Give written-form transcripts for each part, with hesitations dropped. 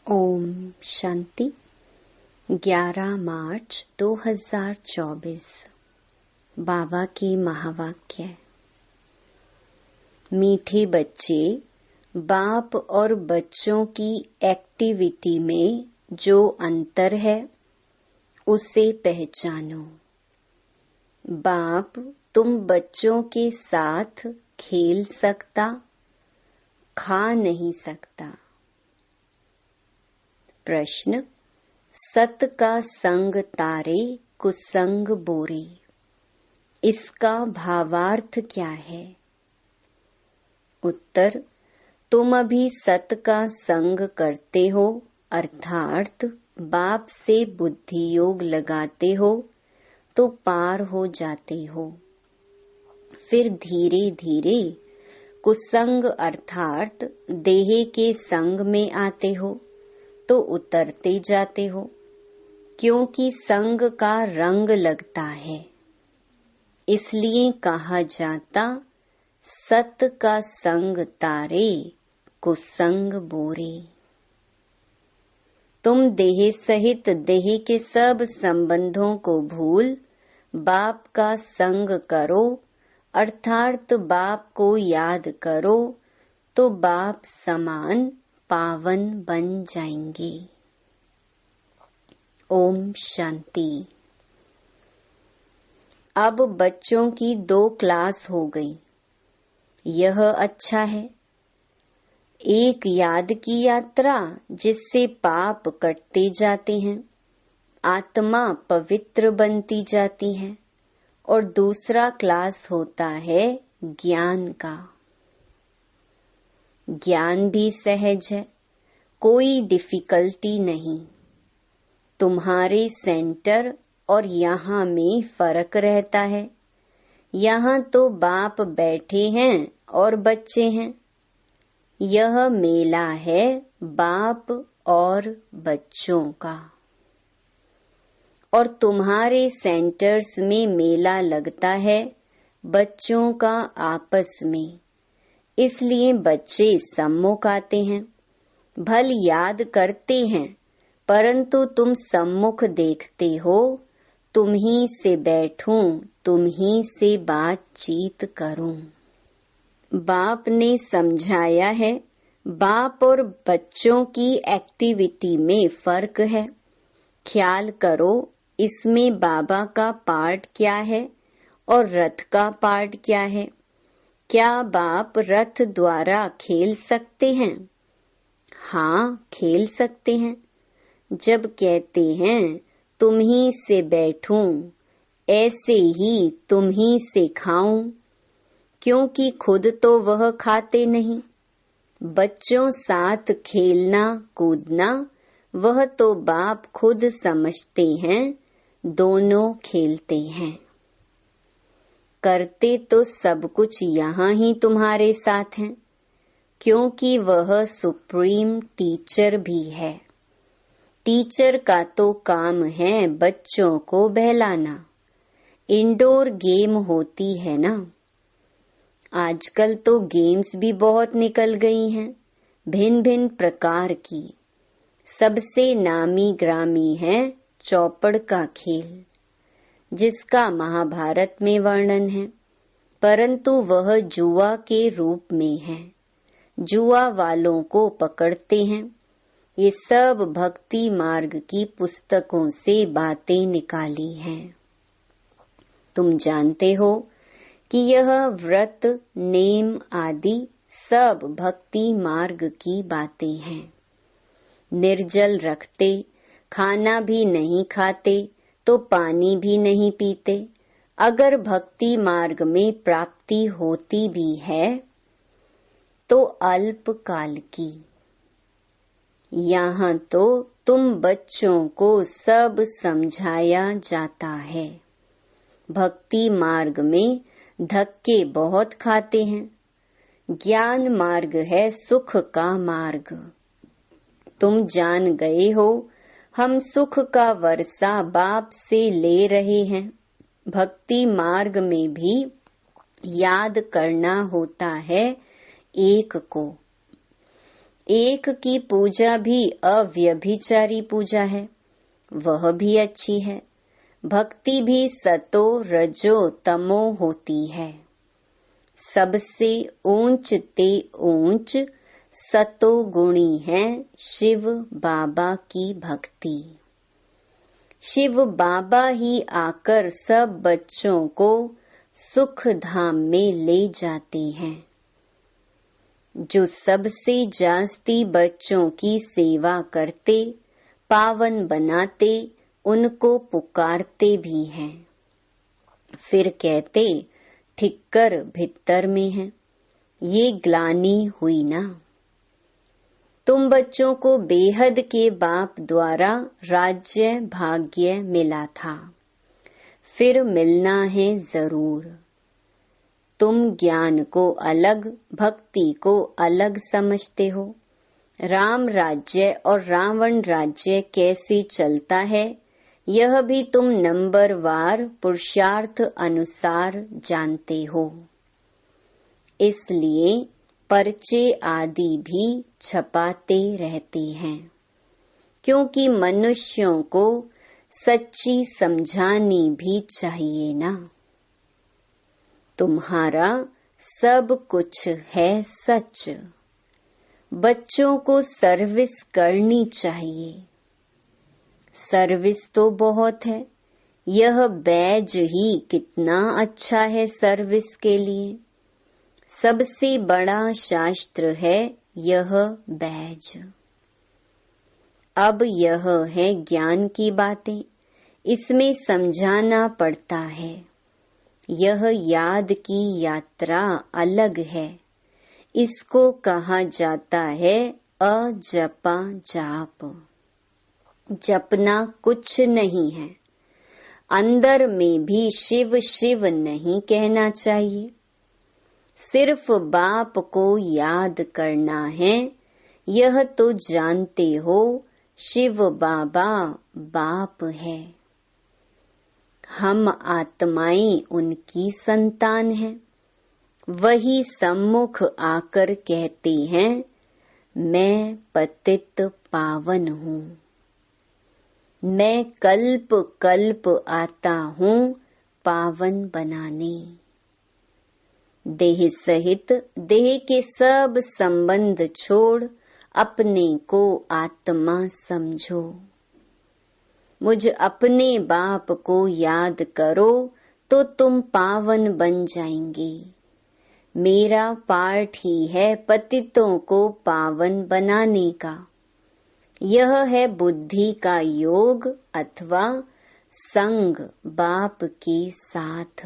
ओम शांति। 11 मार्च 2024 बाबा की महावाक्य। मीठे बच्चे, बाप और बच्चों की एक्टिविटी में जो अंतर है उसे पहचानो। बाप तुम बच्चों के साथ खेल सकता, खा नहीं सकता। प्रश्न, सत का संग तारे कुसंग बोरे, इसका भावार्थ क्या है? उत्तर, तुम अभी सत का संग करते हो, अर्थात बाप से बुद्धि योग लगाते हो तो पार हो जाते हो। फिर धीरे धीरे कुसंग अर्थात देह के संग में आते हो तो उतरते जाते हो, क्योंकि संग का रंग लगता है। इसलिए कहा जाता सत का संग तारे कुसंग बोरे। तुम देह सहित देह के सब संबंधों को भूल बाप का संग करो, अर्थात बाप को याद करो तो बाप समान पावन बन जाएंगे। ओम शांति। अब बच्चों की 2 क्लास हो गई, यह अच्छा है। एक याद की यात्रा जिससे पाप कटते जाते हैं, आत्मा पवित्र बनती जाती है, और दूसरा क्लास होता है ज्ञान का। ज्ञान भी सहज है, कोई डिफिकल्टी नहीं। तुम्हारे सेंटर और यहाँ में फर्क रहता है। यहाँ तो बाप बैठे हैं और बच्चे हैं। यह मेला है बाप और बच्चों का। और तुम्हारे सेंटर्स में मेला लगता है बच्चों का आपस में। इसलिए बच्चे सम्मुख आते हैं, भल याद करते हैं, परंतु तुम सम्मुख देखते हो, तुम ही से बैठूं, तुम ही से बातचीत करूं। बाप ने समझाया है, बाप और बच्चों की एक्टिविटी में फर्क है। ख्याल करो, इसमें बाबा का पार्ट क्या है और रथ का पार्ट क्या है। क्या बाप रथ द्वारा खेल सकते हैं? हाँ, खेल सकते हैं। जब कहते हैं तुम ही से बैठूं, ऐसे ही तुम ही से खाऊं, क्योंकि खुद तो वह खाते नहीं। बच्चों साथ खेलना कूदना वह तो बाप खुद समझते हैं, दोनों खेलते हैं। करते तो सब कुछ यहाँ ही तुम्हारे साथ हैं, क्योंकि वह सुप्रीम टीचर भी है। टीचर का तो काम है बच्चों को बहलाना। इंडोर गेम होती है ना। आजकल तो गेम्स भी बहुत निकल गई हैं, भिन्न भिन्न प्रकार की। सबसे नामी ग्रामी है चौपड़ का खेल, जिसका महाभारत में वर्णन है, परंतु वह जुआ के रूप में है। जुआ वालों को पकड़ते हैं। ये सब भक्ति मार्ग की पुस्तकों से बातें निकाली हैं। तुम जानते हो कि यह व्रत नेम आदि सब भक्ति मार्ग की बातें हैं। निर्जल रखते, खाना भी नहीं खाते तो पानी भी नहीं पीते। अगर भक्ति मार्ग में प्राप्ति होती भी है तो अल्प काल की। यहाँ तो तुम बच्चों को सब समझाया जाता है। भक्ति मार्ग में धक्के बहुत खाते हैं। ज्ञान मार्ग है सुख का मार्ग। तुम जान गए हो, हम सुख का वर्षा बाप से ले रहे हैं। भक्ति मार्ग में भी याद करना होता है एक को। एक की पूजा भी अव्यभिचारी पूजा है, वह भी अच्छी है। भक्ति भी सतो रजो तमो होती है। सबसे ऊंच ते ऊंच सतो गुणी है शिव बाबा की भक्ति। शिव बाबा ही आकर सब बच्चों को सुख धाम में ले जाते हैं। जो सबसे जास्ती बच्चों की सेवा करते, पावन बनाते, उनको पुकारते भी हैं। फिर कहते ठिक्कर भित्तर में है, ये ग्लानि हुई ना। तुम बच्चों को बेहद के बाप द्वारा राज्य भाग्य मिला था, फिर मिलना है जरूर। तुम ज्ञान को अलग, भक्ति को अलग समझते हो। राम राज्य और रावण राज्य कैसे चलता है, यह भी तुम नंबरवार पुरुषार्थ अनुसार जानते हो। इसलिए पर्चे आदि भी छपाते रहते हैं, क्योंकि मनुष्यों को सच्ची समझानी भी चाहिए ना। तुम्हारा सब कुछ है सच, बच्चों को सर्विस करनी चाहिए। सर्विस तो बहुत है, यह बैज ही कितना अच्छा है सर्विस के लिए। सबसे बड़ा शास्त्र है यह बैज। अब यह है ज्ञान की बातें, इसमें समझाना पड़ता है। यह याद की यात्रा अलग है, इसको कहा जाता है अजपा जाप। जपना कुछ नहीं है, अंदर में भी शिव शिव नहीं कहना चाहिए। सिर्फ बाप को याद करना है, यह तो जानते हो शिव बाबा बाप है। हम आत्माएं उनकी संतान हैं। वही सम्मुख आकर कहते हैं, मैं पतित पावन हूँ। मैं कल्प कल्प आता हूँ पावन बनाने। देह सहित देह के सब संबंध छोड़ अपने को आत्मा समझो। मुझ अपने बाप को याद करो तो तुम पावन बन जाएंगे। मेरा पाठ ही है पतितों को पावन बनाने का। यह है बुद्धि का योग अथवा संग बाप के साथ।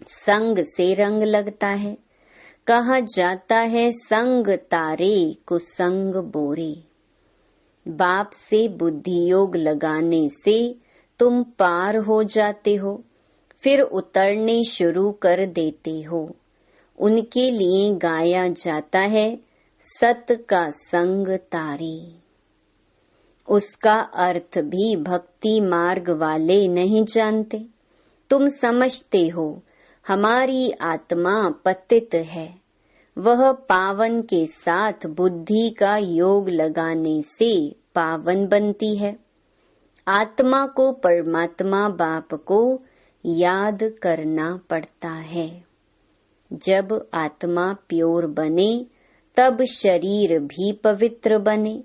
संग से रंग लगता है। कहा जाता है संग तारे कुसंग बोरे। बाप से बुद्धि योग लगाने से तुम पार हो जाते हो, फिर उतरने शुरू कर देते हो। उनके लिए गाया जाता है सत का संग तारे। उसका अर्थ भी भक्ति मार्ग वाले नहीं जानते। तुम समझते हो हमारी आत्मा पतित है, वह पावन के साथ बुद्धि का योग लगाने से पावन बनती है। आत्मा को परमात्मा बाप को याद करना पड़ता है। जब आत्मा प्योर बने तब शरीर भी पवित्र बने,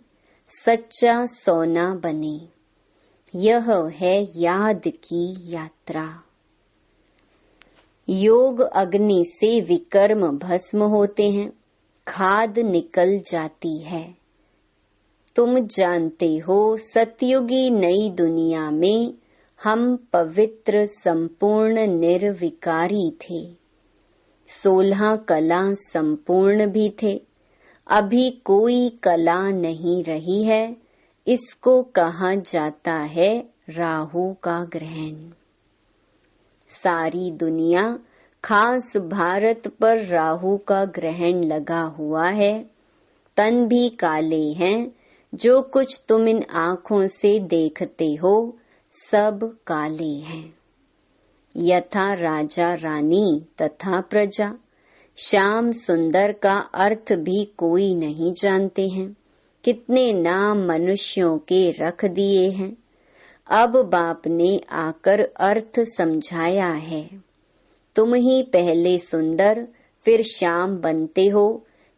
सच्चा सोना बने। यह है याद की यात्रा। योग अग्नि से विकर्म भस्म होते हैं, खाद निकल जाती है। तुम जानते हो सतयुगी नई दुनिया में हम पवित्र संपूर्ण निर्विकारी थे। 16 कला संपूर्ण भी थे। अभी कोई कला नहीं रही है। इसको कहा जाता है राहु का ग्रहण। सारी दुनिया खास भारत पर राहु का ग्रहण लगा हुआ है। तन भी काले हैं। जो कुछ तुम इन आँखों से देखते हो सब काले हैं। यथा राजा रानी तथा प्रजा। श्याम सुंदर का अर्थ भी कोई नहीं जानते हैं। कितने नाम मनुष्यों के रख दिए हैं। अब बाप ने आकर अर्थ समझाया है। तुम ही पहले सुंदर फिर श्याम बनते हो।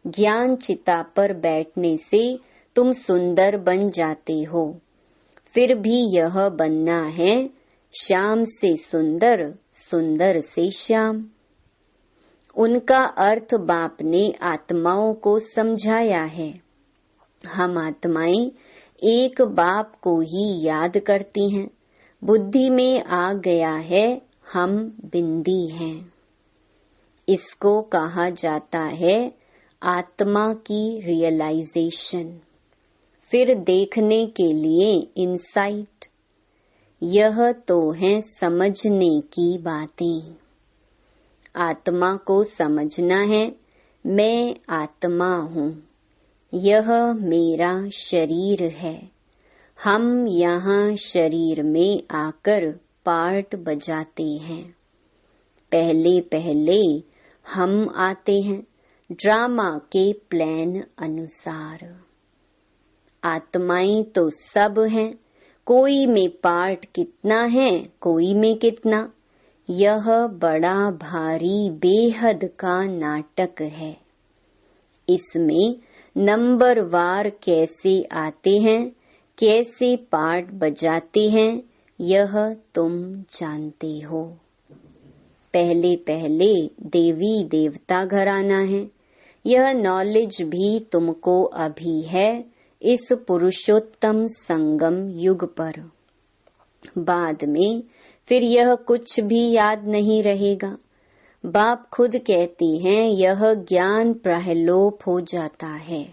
ज्ञान चिता पर बैठने से तुम सुंदर बन जाते हो। फिर भी यह बनना है श्याम से सुंदर, सुंदर से श्याम। उनका अर्थ बाप ने आत्माओं को समझाया है। हम आत्माएं एक बाप को ही याद करती हैं। बुद्धि में आ गया है हम बिंदी हैं। इसको कहा जाता है आत्मा की रियलाइजेशन। फिर देखने के लिए इंसाइट। यह तो है समझने की बातें। आत्मा को समझना है मैं आत्मा हूँ, यह मेरा शरीर है। हम यहाँ शरीर में आकर पार्ट बजाते हैं। पहले पहले हम आते हैं ड्रामा के प्लान अनुसार। आत्माएं तो सब हैं, कोई में पार्ट कितना है, कोई में कितना। यह बड़ा भारी बेहद का नाटक है। इसमें नंबरवार कैसे आते हैं, कैसे पार्ट बजाते हैं, यह तुम जानते हो। पहले पहले देवी देवता घराना है। यह नॉलेज भी तुमको अभी है इस पुरुषोत्तम संगम युग पर। बाद में फिर यह कुछ भी याद नहीं रहेगा। बाप खुद कहते हैं यह ज्ञान प्रहलोप हो जाता है।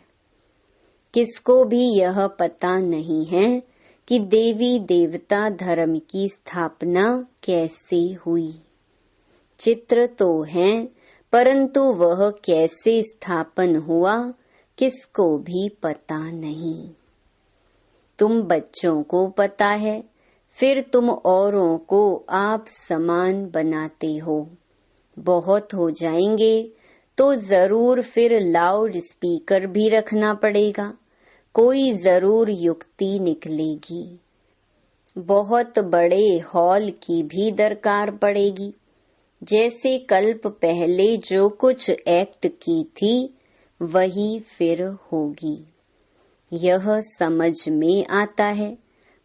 किसको भी यह पता नहीं है कि देवी देवता धर्म की स्थापना कैसे हुई। चित्र तो है, परंतु वह कैसे स्थापन हुआ किसको भी पता नहीं। तुम बच्चों को पता है, फिर तुम औरों को आप समान बनाते हो। बहुत हो जाएंगे तो जरूर फिर लाउड स्पीकर भी रखना पड़ेगा। कोई जरूर युक्ति निकलेगी। बहुत बड़े हॉल की भी दरकार पड़ेगी। जैसे कल्प पहले जो कुछ एक्ट की थी वही फिर होगी। यह समझ में आता है।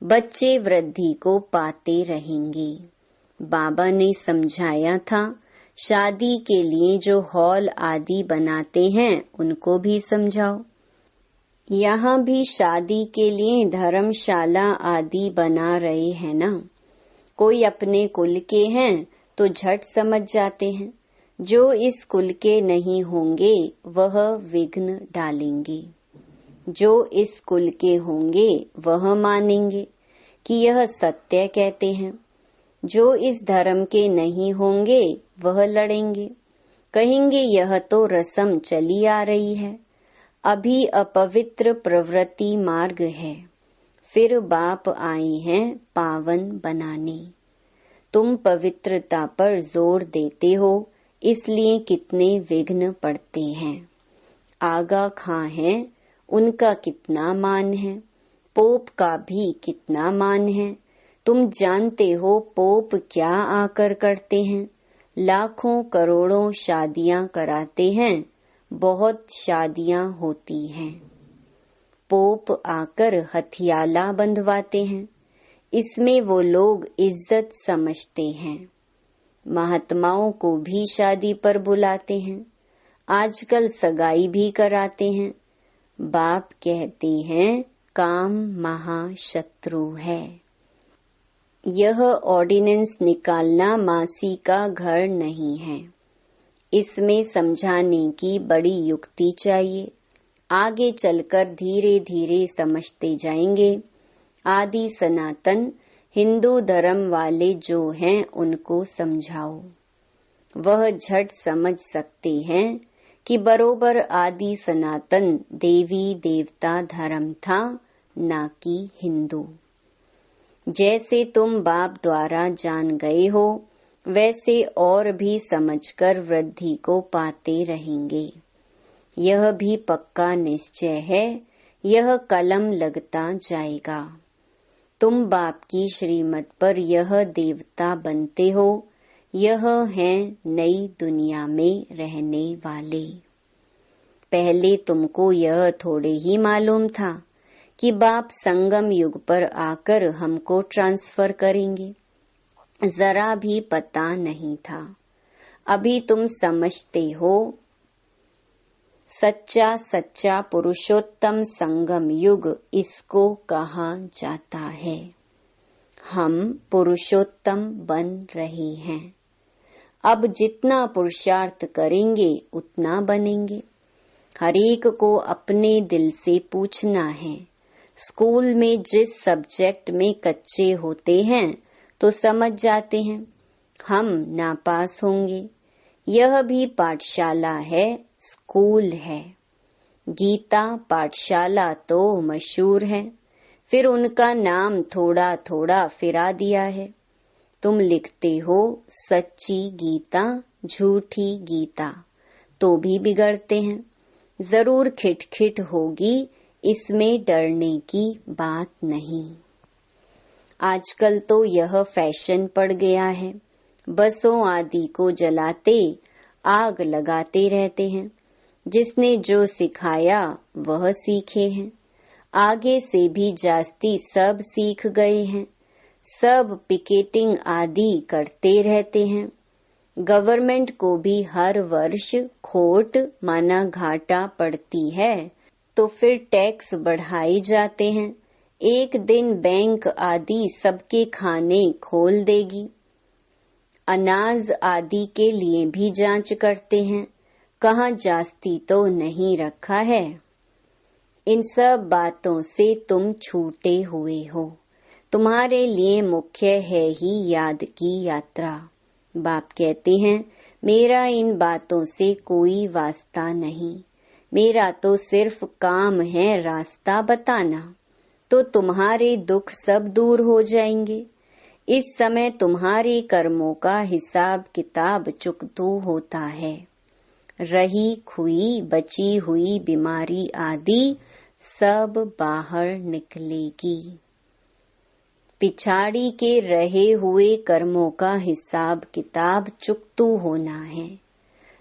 बच्चे वृद्धि को पाते रहेंगे। बाबा ने समझाया था शादी के लिए जो हॉल आदि बनाते हैं उनको भी समझाओ। यहाँ भी शादी के लिए धर्मशाला आदि बना रहे हैं ना। कोई अपने कुल के हैं तो झट समझ जाते हैं। जो इस कुल के नहीं होंगे वह विघ्न डालेंगे। जो इस कुल के होंगे वह मानेंगे कि यह सत्य कहते हैं। जो इस धर्म के नहीं होंगे वह लड़ेंगे, कहेंगे यह तो रस्म चली आ रही है, अभी अपवित्र प्रवृत्ति मार्ग है। फिर बाप आए हैं पावन बनाने। तुम पवित्रता पर जोर देते हो, इसलिए कितने विघ्न पड़ते हैं। आगा खां है, उनका कितना मान है। पोप का भी कितना मान है। तुम जानते हो पोप क्या आकर करते हैं। लाखों करोड़ों शादियां कराते हैं, बहुत शादियां होती हैं। पोप आकर हथियाला बंधवाते हैं, इसमें वो लोग इज्जत समझते हैं। महात्माओं को भी शादी पर बुलाते हैं, आजकल सगाई भी कराते हैं। बाप कहते हैं काम महाशत्रु है। यह ऑर्डिनेंस निकालना मासी का घर नहीं है। इसमें समझाने की बड़ी युक्ति चाहिए। आगे चलकर धीरे धीरे समझते जाएंगे। आदि सनातन हिंदू धर्म वाले जो हैं उनको समझाओ। वह झट समझ सकते हैं कि बरोबर आदि सनातन देवी देवता धर्म था, ना कि हिंदू। जैसे तुम बाप द्वारा जान गए हो, वैसे और भी समझकर वृद्धि को पाते रहेंगे। यह भी पक्का निश्चय है, यह कलम लगता जाएगा। तुम बाप की श्रीमत पर यह देवता बनते हो, यह हैं नई दुनिया में रहने वाले। पहले तुमको यह थोड़े ही मालूम था कि बाप संगम युग पर आकर हमको ट्रांसफर करेंगे, जरा भी पता नहीं था। अभी तुम समझते हो, सच्चा सच्चा पुरुषोत्तम संगम युग इसको कहा जाता है। हम पुरुषोत्तम बन रहे हैं। अब जितना पुरुषार्थ करेंगे उतना बनेंगे। हरेक को अपने दिल से पूछना है। स्कूल में जिस सब्जेक्ट में कच्चे होते हैं तो समझ जाते हैं, हम नापास होंगे। यह भी पाठशाला है, स्कूल है। गीता पाठशाला तो मशहूर है, फिर उनका नाम थोड़ा थोड़ा फिरा दिया है। तुम लिखते हो सच्ची गीता, झूठी गीता, तो भी बिगड़ते हैं। जरूर खिटखिट होगी, इसमें डरने की बात नहीं। आजकल तो यह फैशन पड़ गया है, बसों आदि को जलाते आग लगाते रहते हैं। जिसने जो सिखाया वह सीखे हैं। आगे से भी जास्ती सब सीख गए हैं। सब पिकेटिंग आदि करते रहते हैं। गवर्नमेंट को भी हर वर्ष खोट माना घाटा पड़ती है, तो फिर टैक्स बढ़ाए जाते हैं। एक दिन बैंक आदि सबके खाने खोल देगी। अनाज आदि के लिए भी जांच करते हैं, कहाँ जास्ती तो नहीं रखा है। इन सब बातों से तुम छूटे हुए हो। तुम्हारे लिए मुख्य है ही याद की यात्रा। बाप कहते हैं, मेरा इन बातों से कोई वास्ता नहीं, मेरा तो सिर्फ काम है रास्ता बताना, तो तुम्हारे दुख सब दूर हो जाएंगे। इस समय तुम्हारे कर्मों का हिसाब किताब चुकतू होता है। रही खुई बची हुई बीमारी आदि सब बाहर निकलेगी। पिछाड़ी के रहे हुए कर्मों का हिसाब किताब चुकतू होना है,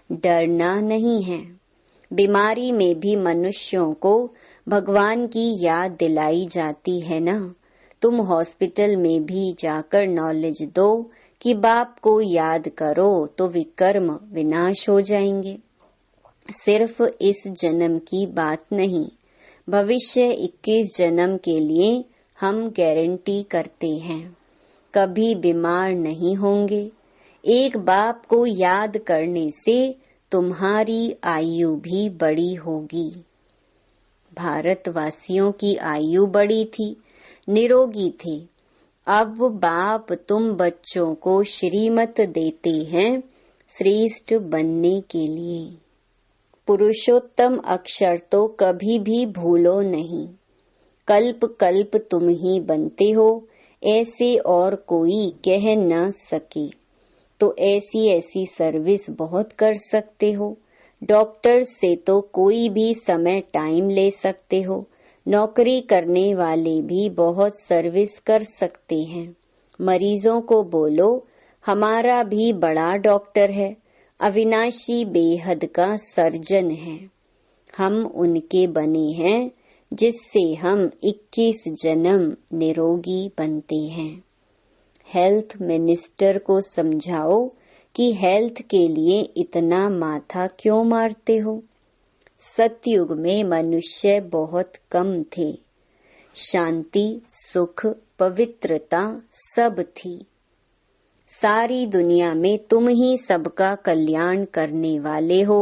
डरना नहीं है। बीमारी में भी मनुष्यों को भगवान की याद दिलाई जाती है ना। तुम हॉस्पिटल में भी जाकर नॉलेज दो कि बाप को याद करो तो विकर्म विनाश हो जाएंगे। सिर्फ इस जन्म की बात नहीं, भविष्य 21 जन्म के लिए हम गारंटी करते हैं, कभी बीमार नहीं होंगे। एक बाप को याद करने से तुम्हारी आयु भी बड़ी होगी। भारतवासियों की आयु बड़ी थी, निरोगी थे। अब बाप तुम बच्चों को श्रीमत देते हैं श्रेष्ठ बनने के लिए। पुरुषोत्तम अक्षर तो कभी भी भूलो नहीं। कल्प कल्प तुम ही बनते हो, ऐसे और कोई कह न सके। तो ऐसी ऐसी सर्विस बहुत कर सकते हो। डॉक्टर से तो कोई भी समय टाइम ले सकते हो। नौकरी करने वाले भी बहुत सर्विस कर सकते हैं। मरीजों को बोलो, हमारा भी बड़ा डॉक्टर है, अविनाशी बेहद का सर्जन है। हम उनके बने हैं जिससे हम 21 जन्म निरोगी बनते हैं। हेल्थ मिनिस्टर को समझाओ कि हेल्थ के लिए इतना माथा क्यों मारते हो। सतयुग में मनुष्य बहुत कम थे, शांति सुख पवित्रता सब थी। सारी दुनिया में तुम ही सबका कल्याण करने वाले हो।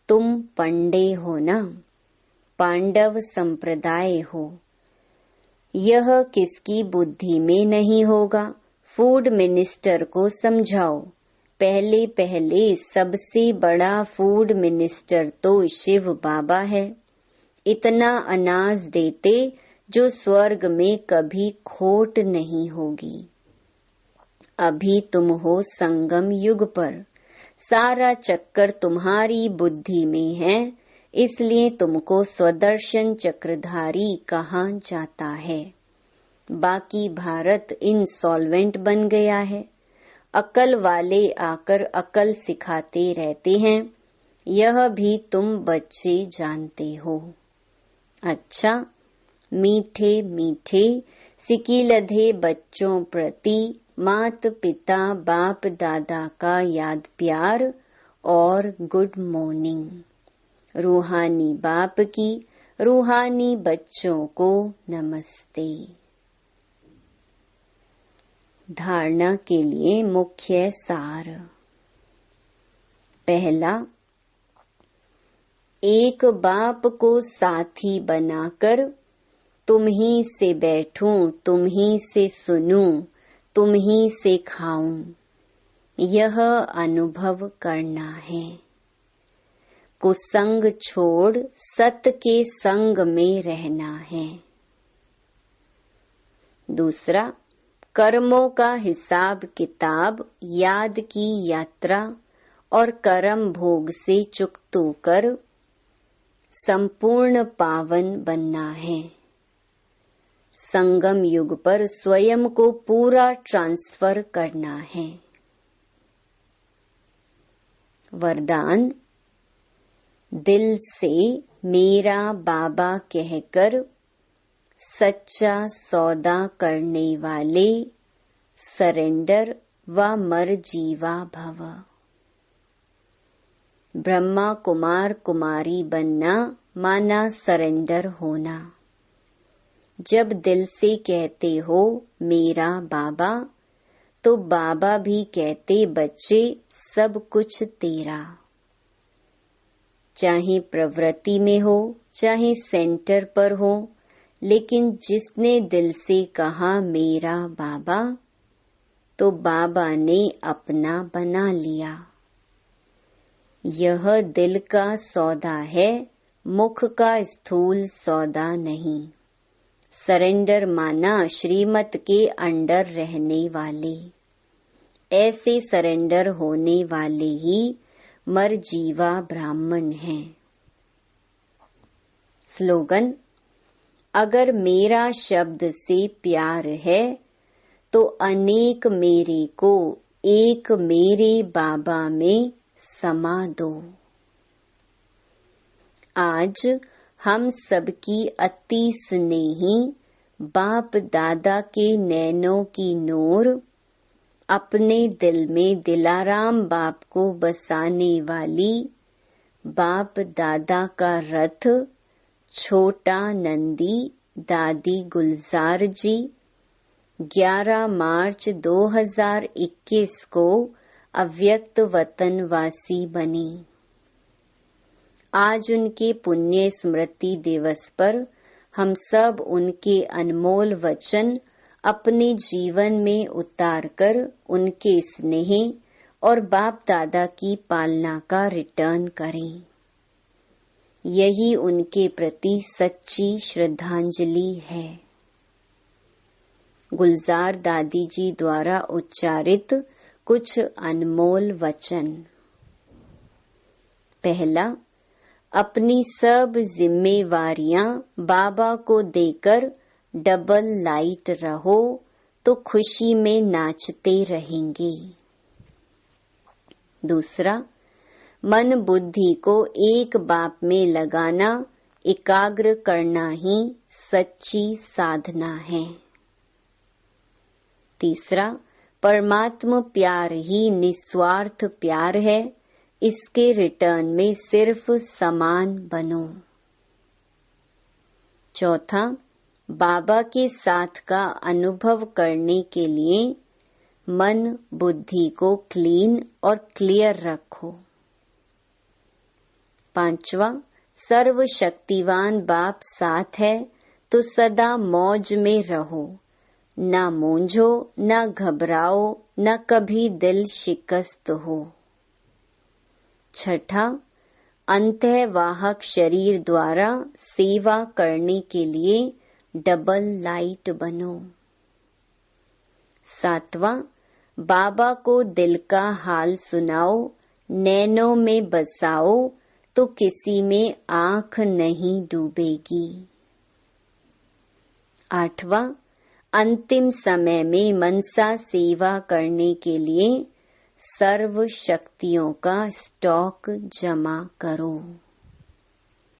तुम पंडे हो ना, पांडव संप्रदाय हो। यह किसकी बुद्धि में नहीं होगा। फूड मिनिस्टर को समझाओ। पहले पहले सबसे बड़ा फूड मिनिस्टर तो शिव बाबा है। इतना अनाज देते जो स्वर्ग में कभी खोट नहीं होगी। अभी तुम हो संगम युग पर, सारा चक्कर तुम्हारी बुद्धि में है, इसलिए तुमको स्वदर्शन चक्रधारी कहा जाता है। बाकी भारत इंसॉल्वेंट बन गया है। अकल वाले आकर अकल सिखाते रहते हैं, यह भी तुम बच्चे जानते हो। अच्छा, मीठे मीठे सिकिलधे बच्चों प्रति मात पिता बाप दादा का याद प्यार और गुड मॉर्निंग। रूहानी बाप की रूहानी बच्चों को नमस्ते। धारणा के लिए मुख्य सार। पहला, एक बाप को साथी बनाकर तुम ही से बैठूं, तुम ही से सुनूं, तुम ही से खाऊं, यह अनुभव करना है। कुसंग छोड़ सत के संग में रहना है। दूसरा, कर्मों का हिसाब किताब याद की यात्रा और कर्म भोग से चुक्त होकर संपूर्ण पावन बनना है। संगम युग पर स्वयं को पूरा ट्रांसफर करना है। वरदान, दिल से मेरा बाबा कहकर सच्चा सौदा करने वाले सरेंडर व मरजीवा भव। ब्रह्मा कुमार कुमारी बनना माना सरेंडर होना। जब दिल से कहते हो मेरा बाबा, तो बाबा भी कहते बच्चे सब कुछ तेरा। चाहे प्रवृत्ति में हो चाहे सेंटर पर हो, लेकिन जिसने दिल से कहा मेरा बाबा, तो बाबा ने अपना बना लिया। यह दिल का सौदा है, मुख का स्थूल सौदा नहीं। सरेंडर माना श्रीमत के अंडर रहने वाले। ऐसे सरेंडर होने वाले ही मरजीवा ब्राह्मण हैं। स्लोगन, अगर मेरा शब्द से प्यार है तो अनेक मेरे को एक मेरे बाबा में समा दो। आज हम सबकी अति स्नेही बाप दादा के नैनों की नूर अपने दिल में दिलाराम बाप को बसाने वाली बाप दादा का रथ छोटा नंदी दादी गुलजार जी 11 मार्च 2021 को अव्यक्त वतनवासी बनी। आज उनके पुण्य स्मृति दिवस पर हम सब उनके अनमोल वचन अपने जीवन में उतारकर उनके स्नेह और बाप दादा की पालना का रिटर्न करें। यही उनके प्रति सच्ची श्रद्धांजलि है। गुलजार दादी जी द्वारा उच्चारित कुछ अनमोल वचन। पहला, अपनी सब जिम्मेवारियां बाबा को देकर डबल लाइट रहो तो खुशी में नाचते रहेंगे। दूसरा, मन बुद्धि को एक बाप में लगाना, एकाग्र करना ही सच्ची साधना है। तीसरा, परमात्मा प्यार ही निस्वार्थ प्यार है, इसके रिटर्न में सिर्फ समान बनो। चौथा, बाबा के साथ का अनुभव करने के लिए मन बुद्धि को क्लीन और क्लियर रखो। पांचवा, सर्वशक्तिवान बाप साथ है तो सदा मौज में रहो, ना मूंझो ना घबराओ, न कभी दिल शिकस्त हो। छठा, अंतःवाहक शरीर द्वारा सेवा करने के लिए डबल लाइट बनो। सातवां, बाबा को दिल का हाल सुनाओ, नैनों में बसाओ तो किसी में आंख नहीं डूबेगी। 8वां, अंतिम समय में मनसा सेवा करने के लिए सर्व शक्तियों का स्टॉक जमा करो।